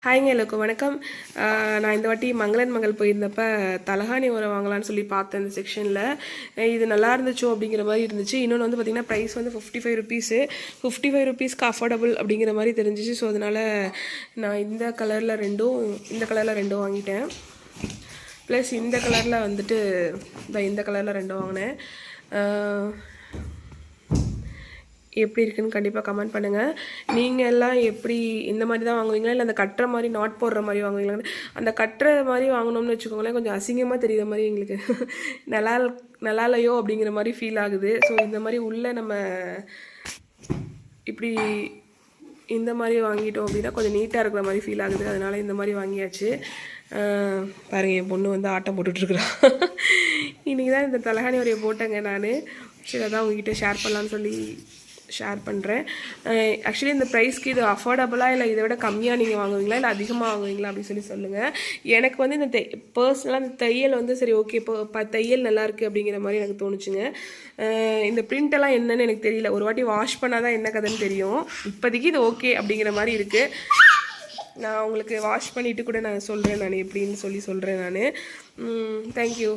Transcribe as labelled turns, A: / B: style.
A: ஹாய்ங்க எல்லாருக்கும் வணக்கம். நான் இந்த வாட்டி மங்களன் மங்கள் போயிருந்தப்ப தலகாணி உரம் வாங்கலான்னு சொல்லி பார்த்தேன் இந்த செக்ஷனில். இது நல்லா இருந்துச்சோ அப்படிங்கிற மாதிரி இருந்துச்சு. இன்னொன்று வந்து பார்த்திங்கன்னா ப்ரைஸ் வந்து 55 ருபீஸு. 55 ருபீஸ்க்கு அஃபோர்டபுள் அப்படிங்கிற மாதிரி தெரிஞ்சிச்சு. ஸோ அதனால் நான் இந்த கலரில் ரெண்டும் வாங்கிட்டேன். ப்ளஸ் இந்த கலரில் வந்துட்டு இந்த கலரில் ரெண்டும் வாங்கினேன். எப்படி இருக்குன்னு கண்டிப்பாக கமெண்ட் பண்ணுங்கள். நீங்கள் எல்லாம் எப்படி இந்த மாதிரி தான் வாங்குவீங்களா, இல்லை அந்த கட்டுற மாதிரி நாட் போடுற மாதிரி வாங்குவீங்களான்னு. அந்த கட்டுற மாதிரி வாங்கினோம்னு வச்சுக்கோங்களேன், கொஞ்சம் அசிங்கமாக தெரியுற மாதிரி எங்களுக்கு நல்லாலையோ அப்படிங்கிற மாதிரி ஃபீல் ஆகுது. ஸோ இந்த மாதிரி உள்ளே நம்ம இப்படி இந்த மாதிரி வாங்கிட்டோம் அப்படின்னா கொஞ்சம் நீட்டாக இருக்கிற மாதிரி ஃபீல் ஆகுது. அதனால் இந்த மாதிரி வாங்கியாச்சு. பாருங்கள், என் பொண்ணு வந்து ஆட்டம் போட்டுட்ருக்குறான். இன்றைக்கி தான் இந்த தலகாணி உரையை போட்டேங்க நான். சரி, அதான் உங்ககிட்ட ஷேர் பண்ணலான்னு சொல்லி ஷேர் பண்ணுறேன். ஆக்சுவலி இந்த ப்ரைஸ்க்கு இது அஃபோர்டபுளாக, இல்லை இதை விட கம்மியாக நீங்கள் வாங்குவீங்களா, இல்லை அதிகமாக வாங்குவீங்களா அப்படின்னு சொல்லுங்கள். எனக்கு வந்து இந்த பர்சனலாக இந்த தையல் வந்து சரி ஓகே, இப்போ தையல் நல்லாயிருக்கு அப்படிங்கிற மாதிரி எனக்கு தோணுச்சுங்க. இந்த பிரிண்டெல்லாம் என்னன்னு எனக்கு தெரியல. ஒரு வாட்டி வாஷ் பண்ணால் தான் என்ன கதைன்னு தெரியும். இப்போதைக்கு இது ஓகே அப்படிங்கிற மாதிரி இருக்குது. நான் உங்களுக்கு வாஷ் பண்ணிவிட்டு கூட நான் சொல்கிறேன், நான் எப்படின்னு சொல்கிறேன் நான். தேங்க்யூ.